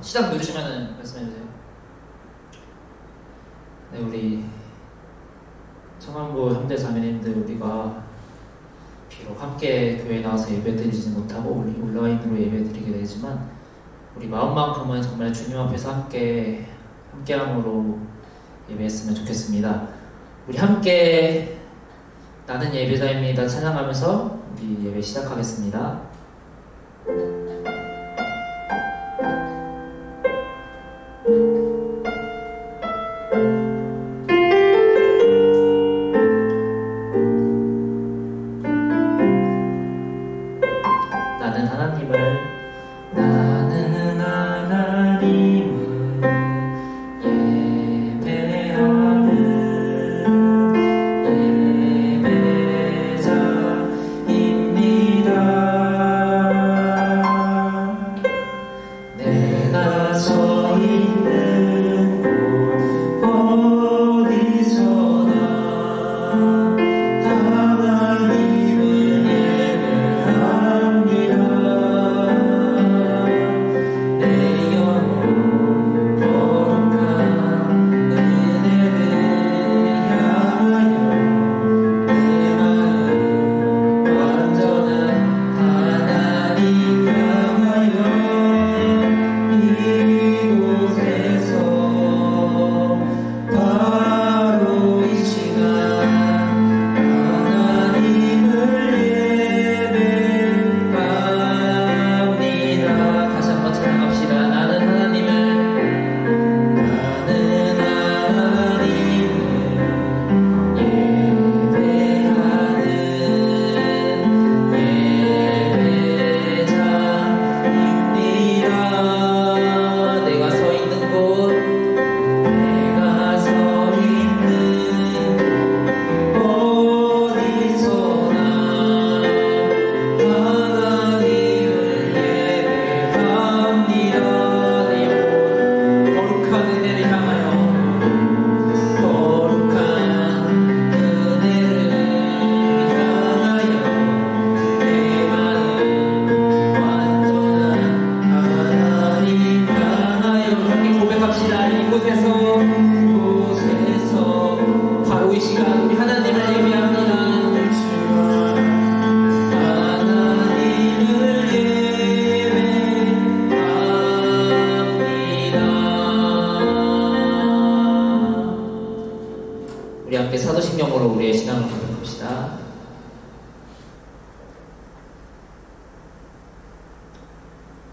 시작 누르시면 말씀해주세요. 네, 우리 청안부 형제 자매님들, 우리가 비록 함께 교회에 나와서 예배드리지 못하고 온라인으로 예배드리게 되지만 우리 마음만큼은 정말 주님 앞에서 함께함으로 예배했으면 좋겠습니다. 우리 함께 나는 예배자입니다 찬양하면서 우리 예배 시작하겠습니다.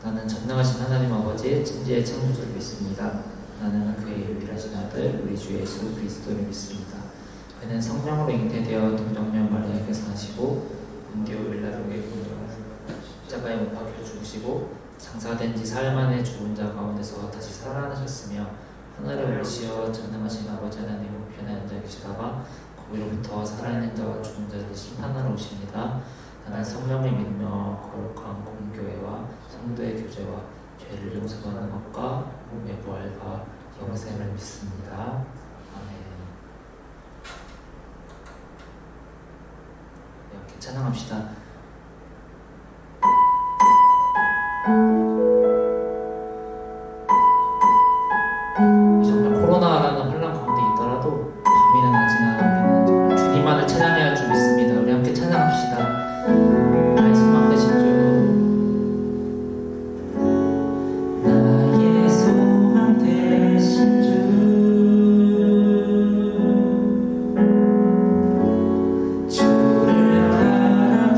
나는 전능하신 하나님 아버지의 진지의 창조주를 믿습니다. 나는 그의 유일하신 아들 우리 주 예수 그리스도를 믿습니다. 그는 성령으로 잉태되어 동정녀 마리아에게서 나시고 본디오 빌라도에게 십자가에 못 박혀 죽으시고 장사된 지 사흘 만에 죽은 자 가운데서 다시 살아나셨으며 하늘에 올리시어 전능하신 아버지 하나님 우편에 앉아 계시다가 거기로부터 살아있는 자와 죽은 자를 심판하러 오십니다. 나는 성령을 믿으며 거룩한 공교회와 성도의 교제와 죄를 용서받는 것과 몸의 부활과 영생을 믿습니다. 아멘. 이렇게 찬양합시다. 정말 코로나라는 혼란 가운데 있더라도 밤이나 낮이나 우리는 정말 주님만을 찬양해야 할 줄 믿습니다. 우리 함께 찬양합시다. 나의 소망 되신 주, 나의 소망 되신 주, 주를 따라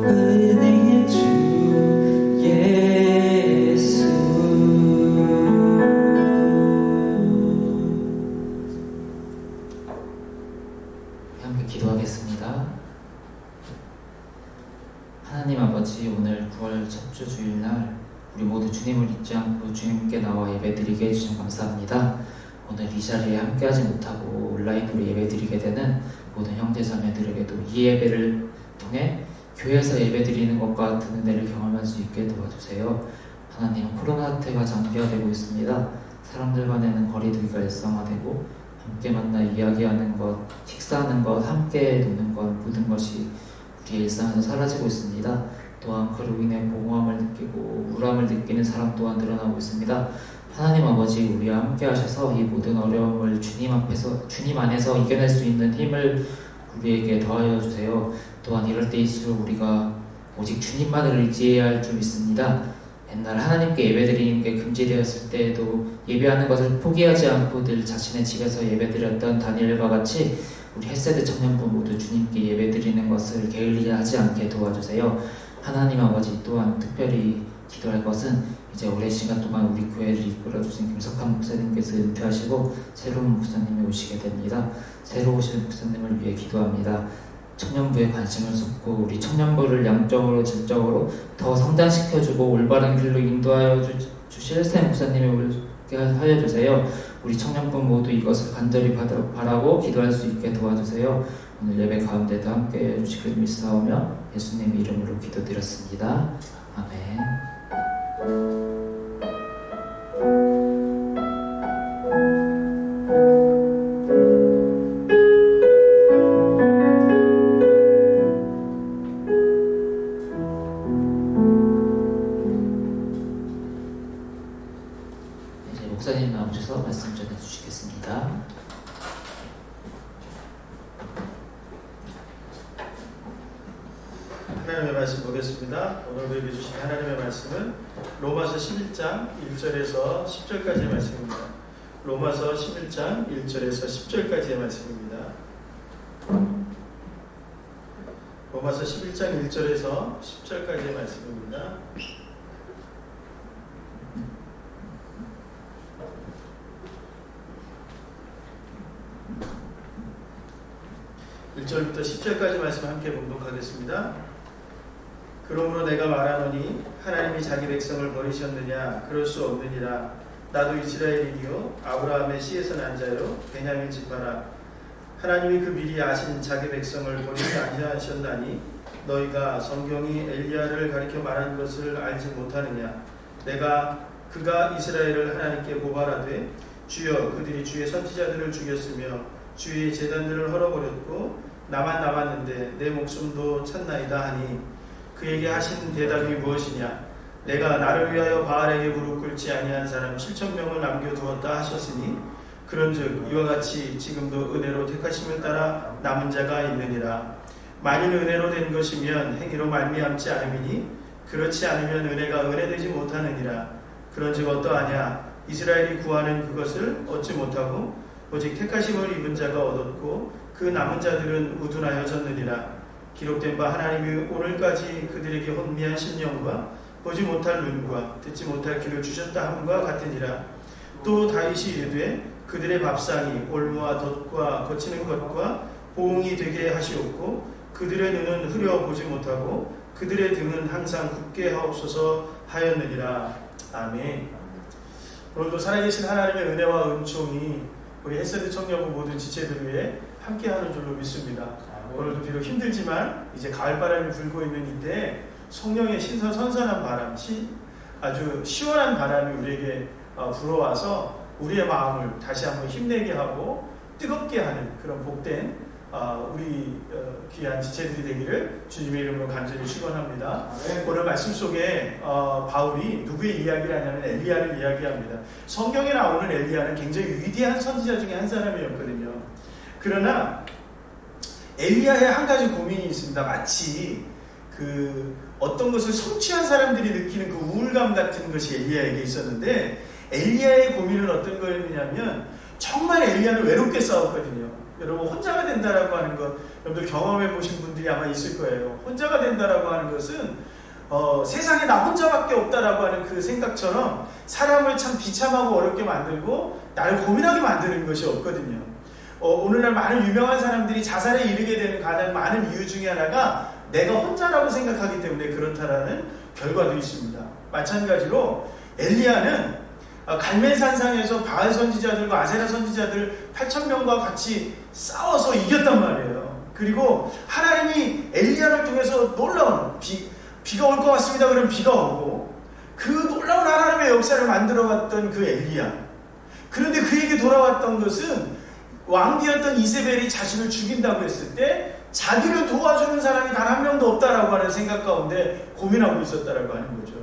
은혜의 주 예수. 함께 기도하겠습니다. 하나님 아버지, 오늘 9월 첫 주 주일날 우리 모두 주님을 잊지 않고 주님께 나와 예배드리게 해주셔서 감사합니다. 오늘 이 자리에 함께하지 못하고 온라인으로 예배드리게 되는 모든 형제자매들에게도 이 예배를 통해 교회에서 예배드리는 것과 같은 은혜를 경험할 수 있게 도와주세요. 하나님, 코로나 사태가 장기화되고 있습니다. 사람들 간에는 거리두기가 일상화되고 함께 만나 이야기하는 것, 식사하는 것, 함께 노는 것, 모든 것이 우리의 일상에서 사라지고 있습니다. 또한 그로 인해 공허함을 느끼고 우울함을 느끼는 사람 또한 늘어나고 있습니다. 하나님 아버지, 우리와 함께 하셔서 이 모든 어려움을 주님 안에서 이겨낼 수 있는 힘을 우리에게 더하여 주세요. 또한 이럴 때일수록 우리가 오직 주님만을 의지해야 할 줄 믿습니다. 옛날 하나님께 예배드리는 게 금지되었을 때에도 예배하는 것을 포기하지 않고 늘 자신의 집에서 예배드렸던 다니엘과 같이 우리 햇세드 청년부 모두 주님께 예배드리는 것을 게을리하지 않게 도와주세요. 하나님 아버지, 또한 특별히 기도할 것은 이제 오랜 시간 동안 우리 교회를 이끌어주신 김석환 목사님께서 은퇴하시고 새로운 목사님이 오시게 됩니다. 새로 오실 목사님을 위해 기도합니다. 청년부에 관심을 쏟고 우리 청년부를 양적으로 질적으로 더 성장시켜주고 올바른 길로 인도하여 주실 새 목사님이 오게 하여 주세요. 우리 청년부 모두 이것을 간절히 바라고 기도할 수 있게 도와주세요. 오늘 예배 가운데도 함께 해주시길 믿사오며 예수님의 이름으로 기도드렸습니다. 아멘. 이제 목사님 나오셔서 말씀 전해주시겠습니다. 하나님의 말씀 보겠습니다. 오늘 우리에게 주신 하나님의 말씀은 로마서 11장 1절에서 10절까지의 말씀입니다. 로마서 11장 1절에서 10절까지의 말씀입니다. 로마서 11장 1절에서 10절까지의 말씀입니다. 1절부터 10절까지 말씀 함께 봉독하겠습니다. 그러므로 내가 말하노니 하나님이 자기 백성을 버리셨느냐? 그럴 수 없느니라. 나도 이스라엘이요 아브라함의 씨에서 난 자요 베냐민 지파라. 하나님이 그 미리 아신 자기 백성을 버리지 아니하셨나니 너희가 성경이 엘리야를 가리켜 말한 것을 알지 못하느냐? 그가 이스라엘을 하나님께 고발하되 주여 그들이 주의 선지자들을 죽였으며 주의 제단들을 헐어버렸고 나만 남았는데 내 목숨도 찾나이다 하니 그에게 하신 대답이 무엇이냐? 내가 나를 위하여 바알에게 무릎 꿇지 아니한 사람 7,000명을 남겨두었다 하셨으니 그런즉 이와 같이 지금도 은혜로 택하심을 따라 남은 자가 있느니라. 만일 은혜로 된 것이면 행위로 말미암지 않음이니 그렇지 않으면 은혜가 은혜되지 못하느니라. 그런즉 어떠하냐? 이스라엘이 구하는 그것을 얻지 못하고 오직 택하심을 입은 자가 얻었고 그 남은 자들은 우둔하여졌느니라. 기록된 바 하나님이 오늘까지 그들에게 혼미한 심령과 보지 못할 눈과 듣지 못할 귀를 주셨다 함과 같으니라. 또 다윗이 이르되 그들의 밥상이 올무와 덫과 거치는 것과 보응이 되게 하시옵고 그들의 눈은 흐려 보지 못하고 그들의 등은 항상 굳게 하옵소서 하였느니라. 아멘. 오늘도 살아계신 하나님의 은혜와 은총이 우리 햇세드 청년부 모든 지체들 위해 함께하는 줄로 믿습니다. 오늘도 비록 힘들지만 이제 가을바람이 불고 있는 이때 성령의 선선한 바람, 아주 시원한 바람이 우리에게 불어와서 우리의 마음을 다시 한번 힘내게 하고 뜨겁게 하는 그런 복된 우리 귀한 지체들이 되기를 주님의 이름으로 간절히 축원합니다. 오늘 말씀 속에 바울이 누구의 이야기를 하냐면 엘리야를 이야기합니다. 성경에 나오는 엘리야는 굉장히 위대한 선지자 중에 한 사람이었거든요. 그러나 엘리야의 한 가지 고민이 있습니다. 마치 어떤 것을 성취한 사람들이 느끼는 그 우울감 같은 것이 엘리야에게 있었는데 엘리야의 고민은 어떤 거였냐면 정말 엘리야는 외롭게 싸웠거든요. 여러분, 혼자가 된다라고 하는 것, 여러분들 경험해 보신 분들이 아마 있을 거예요. 혼자가 된다라고 하는 것은 세상에 나 혼자밖에 없다라고 하는 그 생각처럼 사람을 참 비참하고 어렵게 만들고 나를 고민하게 만드는 것이 없거든요. 오늘날 많은 유명한 사람들이 자살에 이르게 되는 가장 많은 이유 중에 하나가 내가 혼자라고 생각하기 때문에 그렇다라는 결과도 있습니다. 마찬가지로 엘리야는 갈멜산상에서 바알 선지자들과 아세라 선지자들 8,000명과 같이 싸워서 이겼단 말이에요. 그리고 하나님이 엘리야를 통해서 놀라운 비가 올 것 같습니다. 그러면 비가 오고, 그 놀라운 하나님의 역사를 만들어갔던 그 엘리야. 그런데 그에게 돌아왔던 것은 왕비였던 이세벨이 자신을 죽인다고 했을 때 자기를 도와주는 사람이 단 한 명도 없다라고 하는 생각 가운데 고민하고 있었다라고 하는 거죠.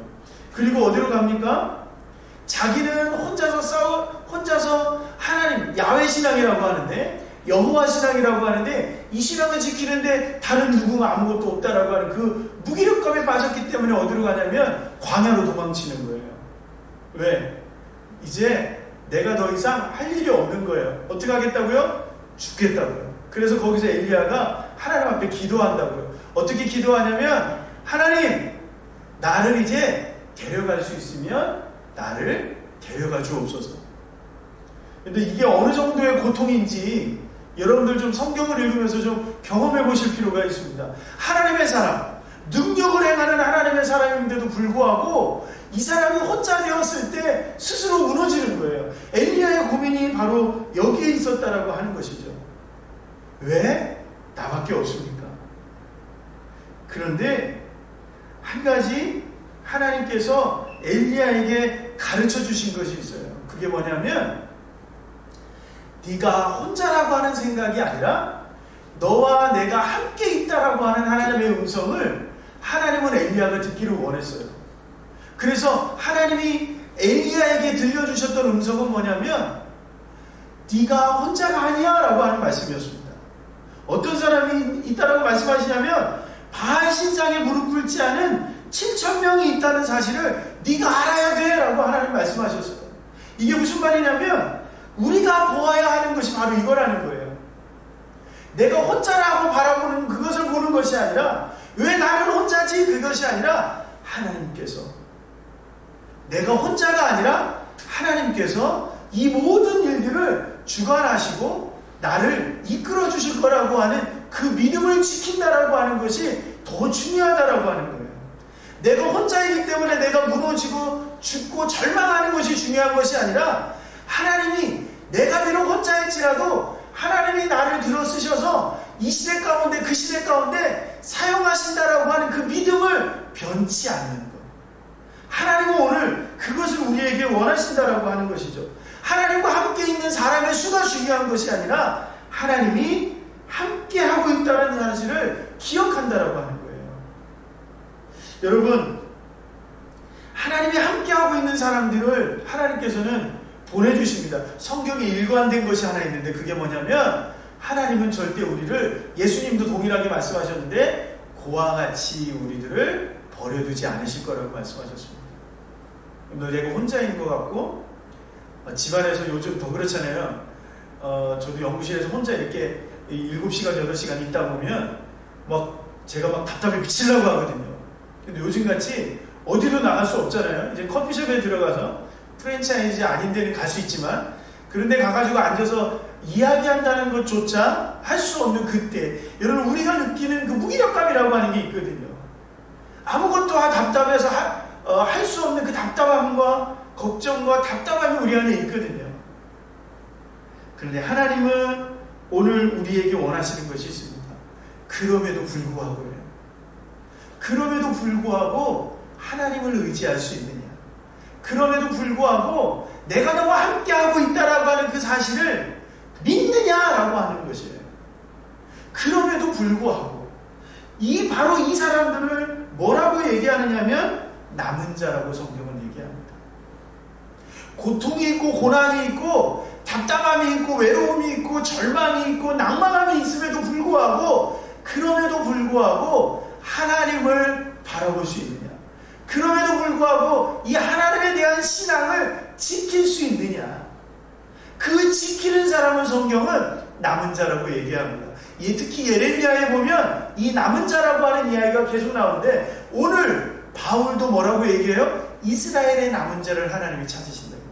그리고 어디로 갑니까? 자기는 혼자서 하나님, 야훼 신앙이라고 하는데, 여호와 신앙이라고 하는데, 이 신앙을 지키는데 다른 누구가 아무것도 없다라고 하는 그 무기력감에 빠졌기 때문에 어디로 가냐면 광야로 도망치는 거예요. 왜? 이제 내가 더 이상 할 일이 없는 거예요. 어떻게 하겠다고요? 죽겠다고요. 그래서 거기서 엘리야가 하나님 앞에 기도한다고요. 어떻게 기도하냐면, 하나님, 나를 이제 데려갈 수 있으면 나를 데려가 주옵소서. 근데 이게 어느 정도의 고통인지 여러분들 좀 성경을 읽으면서 좀 경험해 보실 필요가 있습니다. 하나님의 사람, 능력을 행하는 하나님의 사람인데도 불구하고 이 사람이 혼자 되었을 때 스스로 무너지는 거예요. 엘리야의 고민이 바로 여기에 있었다라고 하는 것이죠. 왜? 나밖에 없습니까? 그런데 한 가지 하나님께서 엘리야에게 가르쳐 주신 것이 있어요. 그게 뭐냐면, 네가 혼자라고 하는 생각이 아니라 너와 내가 함께 있다라고 하는 하나님의 음성을 하나님은 엘리야가 듣기를 원했어요. 그래서 하나님이 엘리야에게 들려주셨던 음성은 뭐냐면, 네가 혼자가 아니야 라고 하는 말씀이었습니다. 어떤 사람이 있다라고 말씀하시냐면, 바알 신상에 무릎 꿇지 않은 7,000명이 있다는 사실을 네가 알아야 돼 라고 하나님 말씀하셨어요. 이게 무슨 말이냐면, 우리가 보아야 하는 것이 바로 이거라는 거예요. 내가 혼자라고 바라보는 그것을 보는 것이 아니라, 왜 나는 혼자지? 그것이 아니라 하나님께서, 내가 혼자가 아니라 하나님께서 이 모든 일들을 주관하시고 나를 이끌어 주실 거라고 하는 그 믿음을 지킨다라고 하는 것이 더 중요하다라고 하는 거예요. 내가 혼자이기 때문에 내가 무너지고 죽고 절망하는 것이 중요한 것이 아니라, 하나님이 내가 비록 혼자일지라도 하나님이 나를 들어쓰셔서 이 시대 가운데, 그 시대 가운데 사용하신다라고 하는 그 믿음을 변치 않는 것. 하나님은 오늘 그것을 우리에게 원하신다라고 하는 것이죠. 하나님과 함께 있는 사람의 수가 중요한 것이 아니라 하나님이 함께 하고 있다는 사실을 기억한다라고 하는 거예요. 여러분, 하나님이 함께 하고 있는 사람들을 하나님께서는 보내주십니다. 성경에 일관된 것이 하나 있는데, 그게 뭐냐면, 하나님은 절대 우리를, 예수님도 동일하게 말씀하셨는데, 고와 같이 우리들을 버려두지 않으실 거라고 말씀하셨습니다. 내가 혼자인 것 같고, 집안에서 요즘 더 그렇잖아요. 저도 연구실에서 혼자 이렇게 7시간, 8시간 있다 보면 제가 막 답답해 미치려고 하거든요. 근데 요즘같이 어디로 나갈 수 없잖아요. 이제 커피숍에 들어가서, 프랜차이즈 아닌 데는 갈 수 있지만, 그런데 가가지고 앉아서 이야기한다는 것조차 할 수 없는 그때, 여러분, 우리가 느끼는 그 무기력감이라고 하는 게 있거든요. 아무것도 답답해서 할 수 없는 그 답답함과 걱정과 답답함이 우리 안에 있거든요. 그런데 하나님은 오늘 우리에게 원하시는 것이 있습니다. 그럼에도 불구하고 하나님을 의지할 수 있느냐, 그럼에도 불구하고 내가 너와 함께하고 있다라고 하는 그 사실을 믿느냐라고 하는 것이에요. 그럼에도 불구하고 바로 이 사람들을 뭐라고 얘기하느냐면 남은 자라고 성경은 얘기합니다. 고통이 있고 고난이 있고 답답함이 있고 외로움이 있고 절망이 있고 낭만함이 있음에도 불구하고, 그럼에도 불구하고 하나님을 바라볼 수 있느냐, 그럼에도 불구하고 이 하나님에 대한 신앙을 지킬 수 있느냐, 그 지키는 사람은 성경은 남은 자라고 얘기합니다. 특히 예레미야에 보면 이 남은 자라고 하는 이야기가 계속 나오는데 오늘 바울도 뭐라고 얘기해요? 이스라엘의 남은 자를 하나님이 찾으신다고.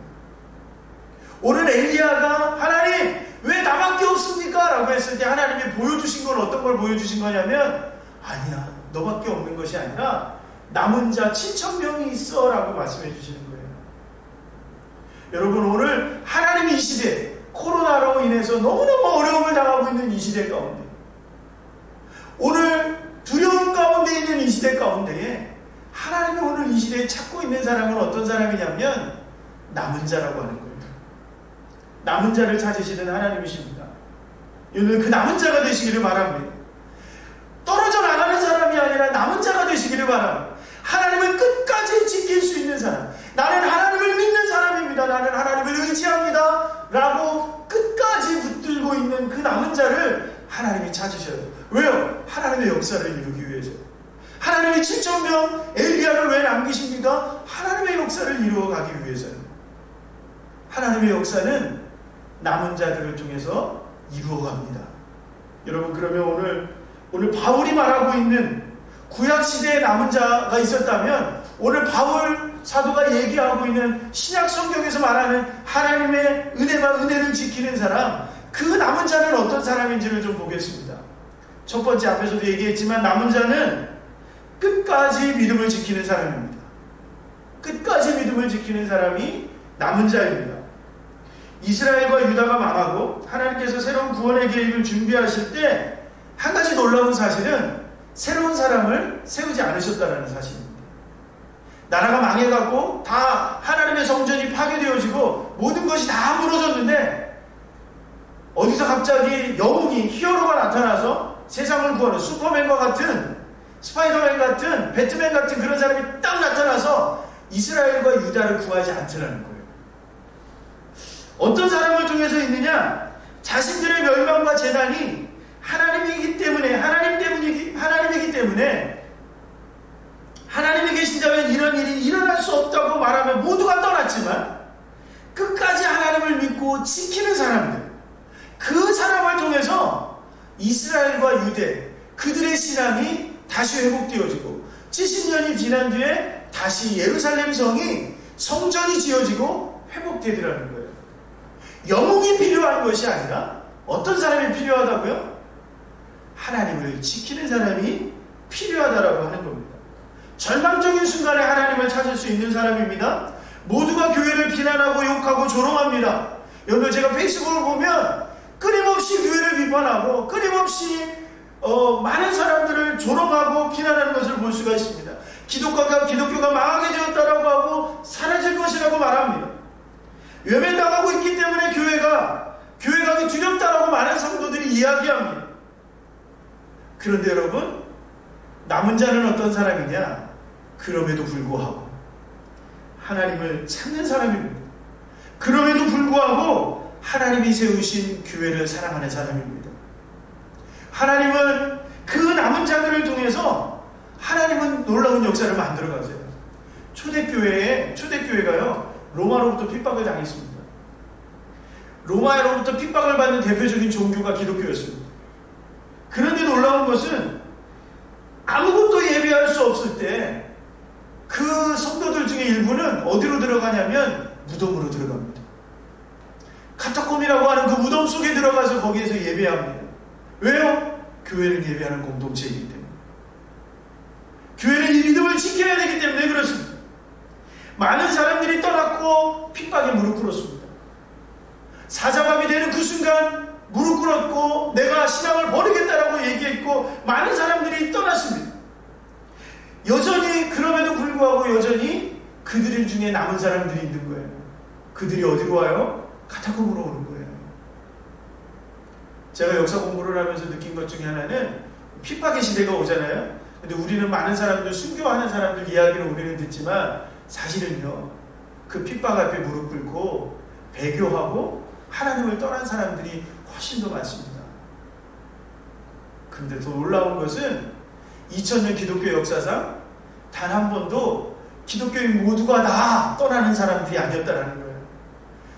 오늘 엘리야가 하나님 왜 나밖에 없습니까? 라고 했을 때 하나님이 보여주신 건 어떤 걸 보여주신 거냐면 아니야, 너밖에 없는 것이 아니라 남은 자 7,000명이 있어 라고 말씀해 주시는 거예요. 여러분, 오늘 하나님이 이 시대 코로나로 인해서 너무너무 어려움을 당하고 있는 이 시대 가운데, 오늘 두려움 가운데 있는 이 시대 가운데에 하나님이 오늘 이 시대에 찾고 있는 사람은 어떤 사람이냐면 남은 자라고 하는 거예요. 남은 자를 찾으시는 하나님이십니다. 오늘 그 남은 자가 되시기를 바랍니다. 떨어져 나가는 사람이 아니라 남은 자가 되시기를 바랍니다. 하나님을 끝까지 지킬 수 있는 사람, 나는 하나님을 믿는 사람입니다, 나는 하나님을 의지합니다 라고 끝까지 붙들고 있는 그 남은 자를 하나님이 찾으셔요. 왜요? 하나님의 역사를 이루기 위해서. 하나님이 7,000명 엘리야를 왜 남기십니까? 하나님의 역사를 이루어가기 위해서요. 하나님의 역사는 남은 자들을 통해서 이루어갑니다. 여러분, 그러면 오늘 바울이 말하고 있는 구약시대에 남은 자가 있었다면 오늘 바울 사도가 얘기하고 있는 신약 성경에서 말하는 하나님의 은혜를 지키는 사람, 그 남은 자는 어떤 사람인지를 좀 보겠습니다. 첫 번째, 앞에서도 얘기했지만 남은 자는 끝까지 믿음을 지키는 사람입니다. 끝까지 믿음을 지키는 사람이 남은 자입니다. 이스라엘과 유다가 망하고 하나님께서 새로운 구원의 계획을 준비하실 때 한 가지 놀라운 사실은 새로운 사람을 세우지 않으셨다는 사실입니다. 나라가 망해갖고 다 하나님의 성전이 파괴되어지고 모든 것이 다 무너졌는데 어디서 갑자기 영웅이, 히어로가 나타나서 세상을 구하는 슈퍼맨과 같은, 스파이더맨 같은, 배트맨 같은 그런 사람이 딱 나타나서 이스라엘과 유다를 구하지 않더라는 거예요. 어떤 사람을 통해서 있느냐? 자신들의 멸망과 재난이 하나님이기 때문에, 하나님이기 때문에 하나님이 계신다면 이런 일이 일어날 수 없다고 말하면 모두가 떠났지만 끝까지 하나님을 믿고 지키는 사람들, 그 사람을 통해서 이스라엘과 유대, 그들의 신앙이 다시 회복되어지고 70년이 지난 뒤에 다시 예루살렘 성이, 성전이 지어지고 회복되더라는 거예요. 영웅이 필요한 것이 아니라 어떤 사람이 필요하다고요? 하나님을 지키는 사람이 필요하다라고 하는 겁니다. 절망적인 순간에 하나님을 찾을 수 있는 사람입니다. 모두가 교회를 비난하고 욕하고 조롱합니다. 여러분, 제가 페이스북을 보면 끊임없이 교회를 비판하고 끊임없이 많은 사람들을 조롱하고 비난하는 것을 볼 수가 있습니다. 기독교가 망하게 되었다라고 하고 사라질 것이라고 말합니다. 외면당하고 있기 때문에 교회가 가기 두렵다라고 많은 성도들이 이야기합니다. 그런데 여러분, 남은 자는 어떤 사람이냐? 그럼에도 불구하고 하나님을 찾는 사람입니다. 그럼에도 불구하고 하나님이 세우신 교회를 사랑하는 사람입니다. 하나님은 그 남은 자들을 통해서 하나님은 놀라운 역사를 만들어 가세요. 초대교회가요, 로마로부터 핍박을 당했습니다. 로마로부터 핍박을 받는 대표적인 종교가 기독교였습니다. 그런데 놀라운 것은 아무것도 예배할 수 없을 때 그 성도들 중에 일부는 어디로 들어가냐면 무덤으로 들어갑니다. 카타콤이라고 하는 그 무덤 속에 들어가서 거기에서 예배합니다. 왜요? 교회는 예배하는 공동체이기 때문에. 교회는 이 믿음을 지켜야 되기 때문에 그렇습니다. 많은 사람들이 떠났고 핍박에 무릎 꿇었습니다. 사자밤이 되는 그 순간 무릎 꿇었고 내가 신앙을 버리겠다라고 얘기했고 많은 사람들이 떠났습니다. 여전히, 그럼에도 불구하고 여전히 그들 중에 남은 사람들이 있는 거예요. 그들이 어디로 와요? 카타콤으로 오는 거예요. 제가 역사 공부를 하면서 느낀 것 중에 하나는 핍박의 시대가 오잖아요. 근데 우리는 많은 사람들, 순교하는 사람들 이야기를 우리는 듣지만 사실은요, 그 핍박 앞에 무릎 꿇고 배교하고 하나님을 떠난 사람들이 훨씬 더 많습니다. 근데 더 놀라운 것은 2000년 기독교 역사상 단 한 번도 기독교인 모두가 다 떠나는 사람들이 아니었다는 거예요.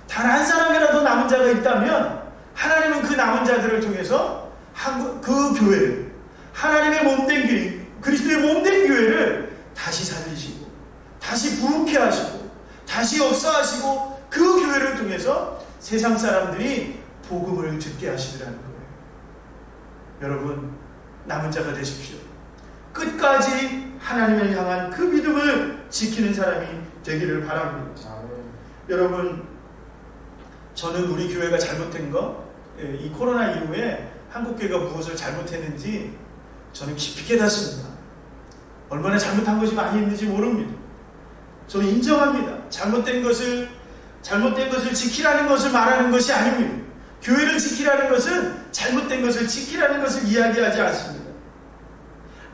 단 한 사람이라도 남은 자가 있다면 하나님은 그 남은 자들을 통해서 그 교회를, 하나님의 몸된 교회, 그리스도의 몸된 교회를 다시 살리시고 다시 부흥케 하시고 다시 역사하시고 그 교회를 통해서 세상 사람들이 복음을 듣게 하시더라는 거예요. 여러분, 남은 자가 되십시오. 끝까지 하나님을 향한 그 믿음을 지키는 사람이 되기를 바랍니다. 여러분, 저는 우리 교회가 잘못된 거, 이 코로나 이후에 한국교회가 무엇을 잘못했는지 저는 깊이 깨닫습니다. 얼마나 잘못한 것이 많이 있는지 모릅니다. 저는 인정합니다. 잘못된 것을 지키라는 것을 말하는 것이 아닙니다. 교회를 지키라는 것은 잘못된 것을 지키라는 것을 이야기하지 않습니다.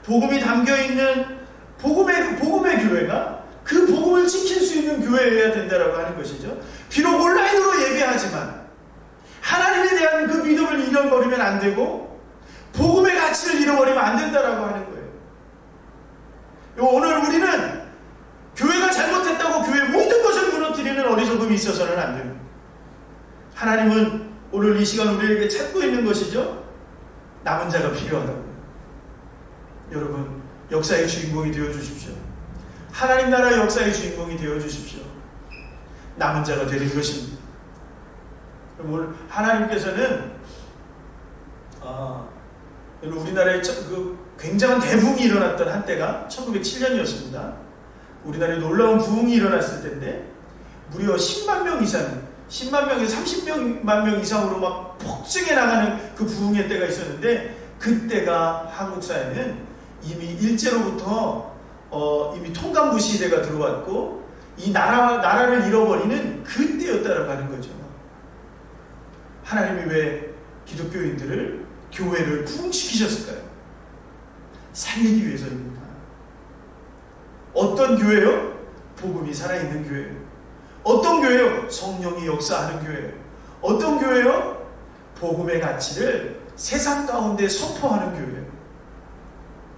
복음이 담겨있는 복음의 교회가 그 복음을 지킬 수 있는 교회여야 된다고 하는 것이죠. 비록 온라인으로 예배하지만 하나님에 대한 그 믿음을 잃어버리면 안 되고 복음의 가치를 잃어버리면 안 된다고 하는 거예요. 오늘 우리는 교회가 잘못했다고 교회의 모든 것을 무너뜨리는 어리석음이 있어서는 안 됩니다. 하나님은 오늘 이 시간 우리에게 찾고 있는 것이죠. 남은 자가 필요하다고요. 여러분, 역사의 주인공이 되어주십시오. 하나님 나라의 역사의 주인공이 되어주십시오. 남은 자가 되는 것입니다. 오늘 하나님께서는 우리나라에 굉장한 대붕이 일어났던 한때가 1907년이었습니다. 우리나라에 놀라운 부흥이 일어났을 때인데 무려 10만 명 이상, 10만 명에서 30만 명 이상으로 막 폭증해 나가는 그 부흥의 때가 있었는데, 그때가 한국 사회는 이미 일제로부터 이미 통감부 시대가 들어왔고 이 나라를 잃어버리는 그때였다라고 하는 거죠. 하나님이 왜 기독교인들을, 교회를 부흥시키셨을까요? 살리기 위해서입니다. 어떤 교회요? 복음이 살아있는 교회예요. 어떤 교회요? 성령이 역사하는 교회예요. 어떤 교회요? 복음의 가치를 세상 가운데 선포하는 교회예요.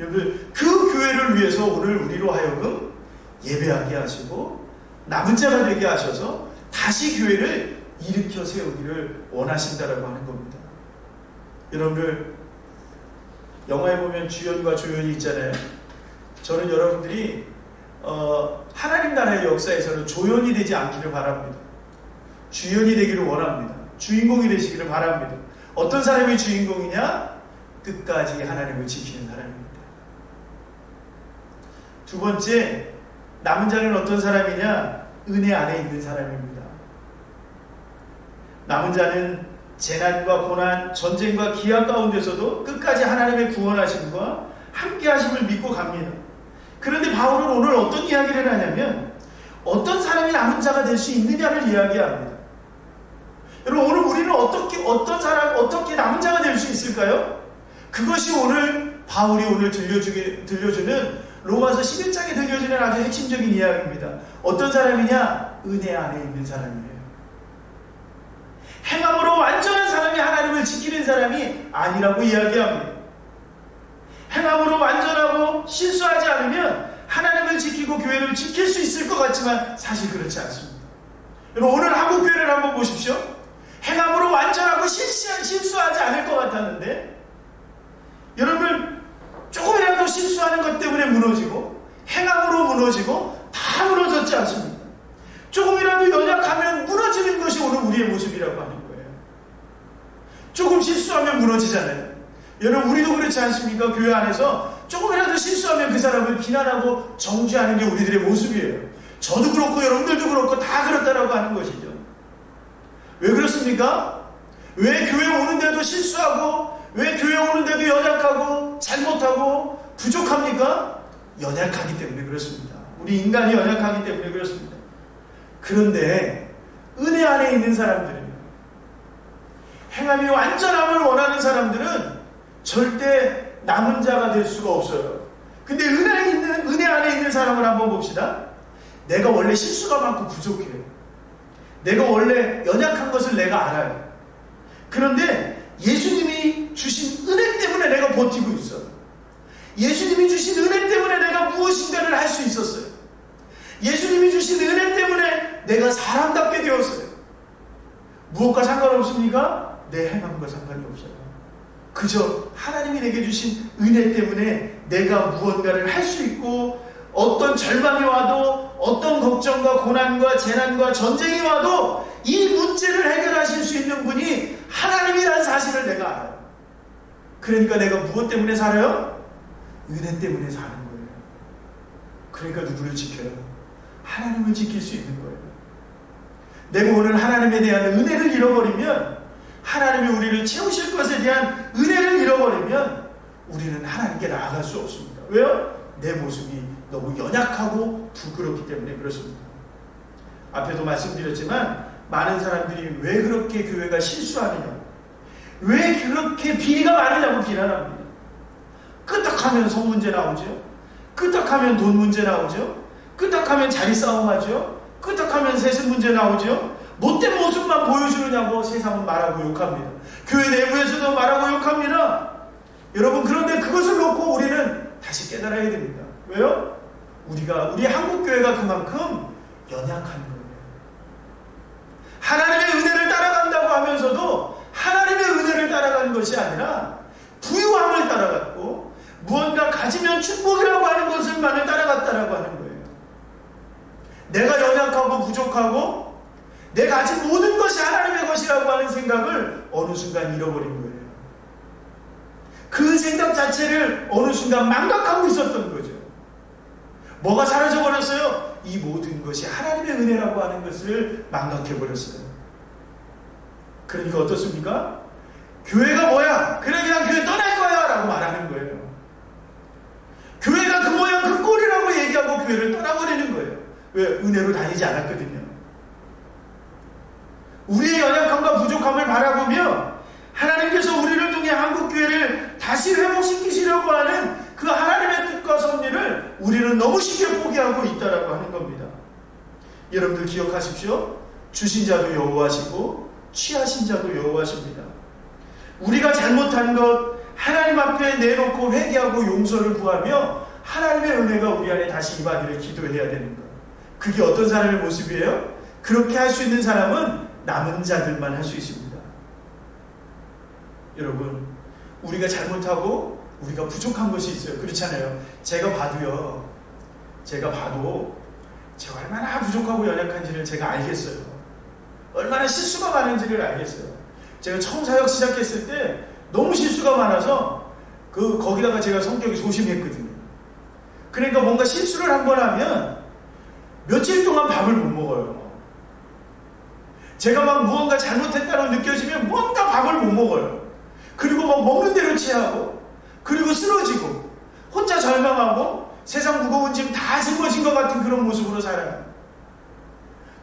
여러분, 그 교회를 위해서 오늘 우리로 하여금 예배하게 하시고 남은 자가 되게 하셔서 다시 교회를 일으켜 세우기를 원하신다라고 하는 겁니다. 여러분들, 영화에 보면 주연과 조연이 있잖아요. 저는 여러분들이 하나님 나라의 역사에서는 조연이 되지 않기를 바랍니다. 주연이 되기를 원합니다. 주인공이 되시기를 바랍니다. 어떤 사람이 주인공이냐? 끝까지 하나님을 지키는 사람입니다. 두 번째, 남은 자는 어떤 사람이냐? 은혜 안에 있는 사람입니다. 남은 자는 재난과 고난, 전쟁과 기한 가운데서도 끝까지 하나님의 구원하심과 함께하심을 믿고 갑니다. 그런데 바울은 오늘 어떤 이야기를 하냐면 어떤 사람이 남은 자가 될 수 있느냐를 이야기합니다. 여러분, 오늘 우리는 어떻게 남은 자가 될 수 있을까요? 그것이 오늘 바울이 오늘 들려주는 로마서 11장에 들려주는 아주 핵심적인 이야기입니다. 어떤 사람이냐? 은혜 안에 있는 사람이에요. 행함으로 완전한 사람이 하나님을 지키는 사람이 아니라고 이야기합니다. 행함으로 완전하고 실수하지 않으면 하나님을 지키고 교회를 지킬 수 있을 것 같지만 사실 그렇지 않습니다. 여러분, 오늘 한국교회를 한번 보십시오. 행함으로 완전하고 실수하지 않을 것 같았는데 여러분, 조금이라도 실수하는 것 때문에 무너지고 행함으로 무너지고 다 무너졌지 않습니까? 조금이라도 연약하면 무너지는 것이 오늘 우리의 모습이라고 하는 거예요. 조금 실수하면 무너지잖아요. 여러분, 우리도 그렇지 않습니까? 교회 안에서 조금이라도 실수하면 그 사람을 비난하고 정죄하는 게 우리들의 모습이에요. 저도 그렇고 여러분들도 그렇고 다 그렇다라고 하는 것이죠. 왜 그렇습니까? 왜 교회 오는데도 실수하고, 왜 교회 오는데도 연약하고 잘못하고 부족합니까? 연약하기 때문에 그렇습니다. 우리 인간이 연약하기 때문에 그렇습니다. 그런데 은혜 안에 있는 사람들은, 행함이 완전함을 원하는 사람들은 절대 남은 자가 될 수가 없어요. 근데 은혜 안에 있는 사람을 한번 봅시다. 내가 원래 실수가 많고 부족해요. 내가 원래 연약한 것을 내가 알아요. 그런데 예수님이 주신 은혜 때문에 내가 버티고 있어요. 예수님이 주신 은혜 때문에 내가 무엇인가를 할 수 있었어요. 예수님이 주신 은혜 때문에 내가 사람답게 되었어요. 무엇과 상관없습니까? 내 행함과 상관이 없어요. 그저 하나님이 내게 주신 은혜 때문에 내가 무언가를 할 수 있고, 어떤 절망이 와도, 어떤 걱정과 고난과 재난과 전쟁이 와도 이 문제를 해결하실 수 있는 분이 하나님이라는 사실을 내가 알아요. 그러니까 내가 무엇 때문에 살아요? 은혜 때문에 사는 거예요. 그러니까 누구를 지켜요? 하나님을 지킬 수 있는 거예요. 내가 오늘 하나님에 대한 은혜를 잃어버리면, 하나님이 우리를 채우실 것에 대한 은혜를 잃어버리면 우리는 하나님께 나아갈 수 없습니다. 왜요? 내 모습이 너무 연약하고 부끄럽기 때문에 그렇습니다. 앞에도 말씀드렸지만 많은 사람들이 왜 그렇게 교회가 실수하느냐, 왜 그렇게 비리가 많으냐고 비난합니다. 끄떡하면 성 문제 나오죠. 끄떡하면 돈 문제 나오죠. 끄떡하면 자리 싸움하죠. 끄떡하면 세습 문제 나오죠. 못된 모습만 보여주느냐고 세상은 말하고 욕합니다. 교회 내부에서도 말하고 욕합니다. 여러분, 그런데 그것을 놓고 우리는 다시 깨달아야 됩니다. 왜요? 우리 한국교회가 그만큼 연약한 거예요. 하나님의 은혜를 따라간다고 하면서도 하나님의 은혜를 따라가는 것이 아니라 부유함을 따라갔고, 무언가 가지면 축복이라고 하는 것을만을 따라갔다라고 하는 거예요. 내가 연약하고 부족하고 내가 가진 모든 것이 하나님의 것이라고 하는 생각을 어느 순간 잃어버린 거예요. 그 생각 자체를 어느 순간 망각하고 있었던 거죠. 뭐가 사라져버렸어요? 이 모든 것이 하나님의 은혜라고 하는 것을 망각해버렸어요. 그러니까 어떻습니까? 교회가 뭐야? 그래, 그냥 교회 떠날 거야 라고 말하는 거예요. 교회가 그 모양 그 꼴이라고 얘기하고 교회를 떠나버리는 거예요. 왜? 은혜로 다니지 않았거든요. 우리의 연약함과 부족함을 바라보며 하나님께서 우리를 통해 한국교회를 다시 회복시키시려고 하는 그 하나님의 뜻과 섭리를 우리는 너무 쉽게 포기하고 있다라고 하는 겁니다. 여러분들 기억하십시오. 주신 자도 여호와시고 취하신 자도 여호와십니다. 우리가 잘못한 것 하나님 앞에 내놓고 회개하고 용서를 구하며 하나님의 은혜가 우리 안에 다시 임하기를 기도해야 되는 것. 그게 어떤 사람의 모습이에요? 그렇게 할 수 있는 사람은 남은 자들만 할 수 있습니다. 여러분, 우리가 잘못하고 우리가 부족한 것이 있어요. 그렇잖아요. 제가 봐도 제가 얼마나 부족하고 연약한지를 제가 알겠어요. 얼마나 실수가 많은지를 알겠어요. 제가 처음 사역 시작했을 때 너무 실수가 많아서 거기다가 제가 성격이 소심했거든요. 그러니까 뭔가 실수를 한번 하면 며칠 동안 밥을 못 먹어요. 제가 막 무언가 잘못했다고 느껴지면 뭔가 밥을 못 먹어요. 그리고 막 먹는 대로 취하고, 그리고 쓰러지고, 혼자 절망하고, 세상 무거운 짐 다 짊어진 것 같은 그런 모습으로 살아요.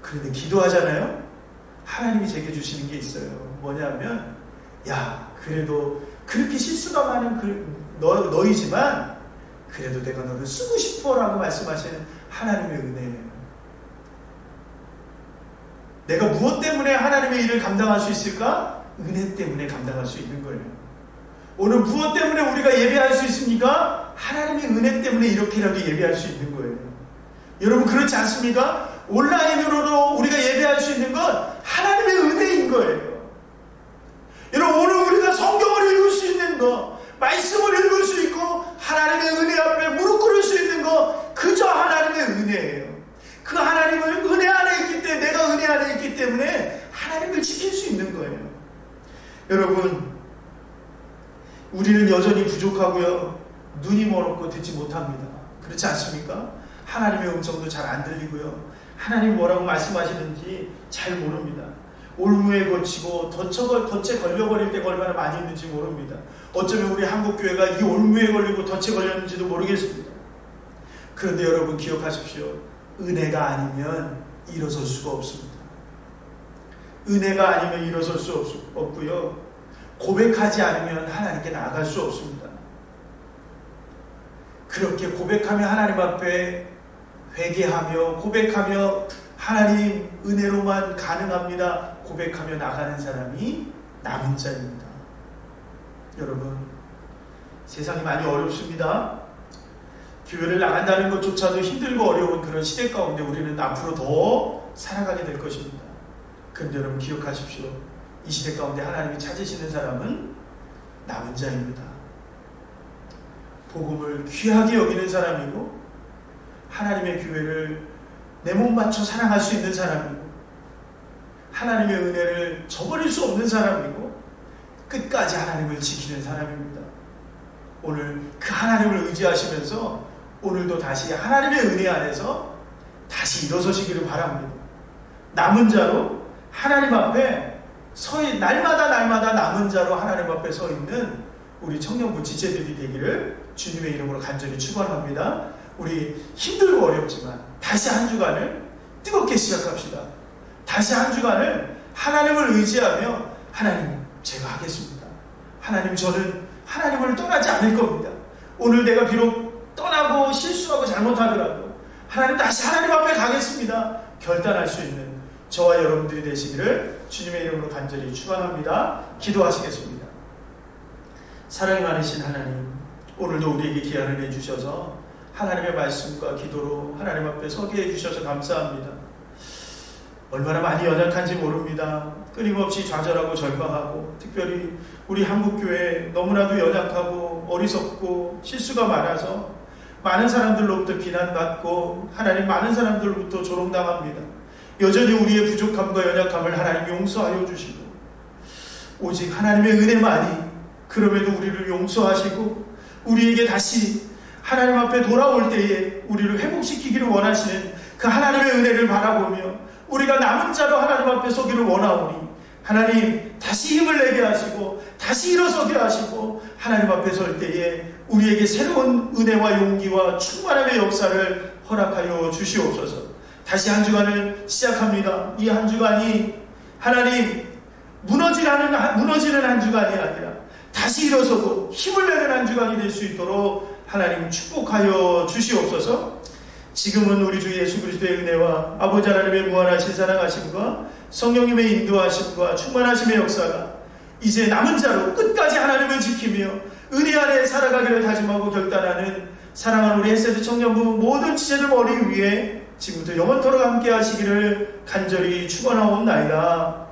그런데 기도하잖아요. 하나님이 제게 주시는 게 있어요. 뭐냐면, 야, 그래도 그렇게 실수가 많은 너이지만 그래도 내가 너를 쓰고 싶어 라고 말씀하시는 하나님의 은혜예요. 내가 무엇 때문에 하나님의 일을 감당할 수 있을까? 은혜 때문에 감당할 수 있는 거예요. 오늘 무엇 때문에 우리가 예배할 수 있습니까? 하나님의 은혜 때문에 이렇게라도 예배할 수 있는 거예요. 여러분, 그렇지 않습니까? 온라인으로도 우리가 예배할 수 있는 건 하나님의 은혜인 거예요. 여러분, 오늘 우리가 성경을 읽을 수 있는 거, 말씀을 읽을 수 있고 하나님의 은혜 앞에 무릎 꿇을 수 있는 거, 그저 하나님의 은혜예요. 그 하나님을 은혜 안에 있기 때문에, 내가 은혜 안에 있기 때문에 하나님을 지킬 수 있는 거예요. 여러분, 우리는 여전히 부족하고요, 눈이 멀었고 듣지 못합니다. 그렇지 않습니까? 하나님의 음성도 잘 안 들리고요, 하나님 뭐라고 말씀하시는지 잘 모릅니다. 올무에 거치고 덫에 걸려버릴 때가 얼마나 많이 있는지 모릅니다. 어쩌면 우리 한국교회가 이 올무에 걸리고 덫에 걸렸는지도 모르겠습니다. 그런데 여러분 기억하십시오. 은혜가 아니면 일어설 수가 없습니다. 은혜가 아니면 일어설 수 없고요, 고백하지 않으면 하나님께 나아갈 수 없습니다. 그렇게 고백하며 하나님 앞에 회개하며 고백하며 하나님 은혜로만 가능합니다 고백하며 나가는 사람이 남은 자입니다. 여러분, 세상이 많이 어렵습니다. 교회를 나간다는 것조차도 힘들고 어려운 그런 시대 가운데 우리는 앞으로 더 살아가게 될 것입니다. 그런데 여러분 기억하십시오. 이 시대 가운데 하나님이 찾으시는 사람은 남은 자입니다. 복음을 귀하게 여기는 사람이고 하나님의 교회를 내 몸 바쳐 사랑할 수 있는 사람이고 하나님의 은혜를 저버릴 수 없는 사람이고 끝까지 하나님을 지키는 사람입니다. 오늘 그 하나님을 의지하시면서 오늘도 다시 하나님의 은혜 안에서 다시 일어서시기를 바랍니다. 남은 자로 하나님 앞에 날마다 남은 자로 하나님 앞에 서 있는 우리 청년부 지체들이 되기를 주님의 이름으로 간절히 축원합니다. 우리 힘들고 어렵지만 다시 한 주간을 뜨겁게 시작합시다. 다시 한 주간을 하나님을 의지하며 하나님 제가 하겠습니다. 하나님 저는 하나님을 떠나지 않을 겁니다. 오늘 내가 비록 떠나고 실수하고 잘못하더라도 하나님 다시 하나님 앞에 가겠습니다. 결단할 수 있는 저와 여러분들이 되시기를 주님의 이름으로 간절히 축원합니다. 기도하시겠습니다. 사랑이 많으신 하나님, 오늘도 우리에게 기한을 내주셔서 하나님의 말씀과 기도로 하나님 앞에 서게 해주셔서 감사합니다. 얼마나 많이 연약한지 모릅니다. 끊임없이 좌절하고 절망하고 특별히 우리 한국교회 너무나도 연약하고 어리석고 실수가 많아서 많은 사람들로부터 비난받고 하나님 많은 사람들로부터 조롱당합니다. 여전히 우리의 부족함과 연약함을 하나님 용서하여 주시고 오직 하나님의 은혜만이 그럼에도 우리를 용서하시고 우리에게 다시 하나님 앞에 돌아올 때에 우리를 회복시키기를 원하시는 그 하나님의 은혜를 바라보며 우리가 남은 자로 하나님 앞에 서기를 원하오니 하나님 다시 힘을 내게 하시고 다시 일어서게 하시고 하나님 앞에 설 때에 우리에게 새로운 은혜와 용기와 충만함의 역사를 허락하여 주시옵소서. 다시 한 주간을 시작합니다. 이 한 주간이 하나님 무너지는 한 주간이 아니라 다시 일어서고 힘을 내는 한 주간이 될 수 있도록 하나님 축복하여 주시옵소서. 지금은 우리 주 예수 그리스도의 은혜와 아버지 하나님의 무한하신 사랑하심과 성령님의 인도하심과 충만하심의 역사가 이제 남은 자로 끝까지 하나님을 지키며 은혜 안에 살아가기를 다짐하고 결단하는 사랑하는 우리 햇세드 청년부 모든 지체들 머리 위에 지금부터 영원토록 함께 하시기를 간절히 축원하옵나이다.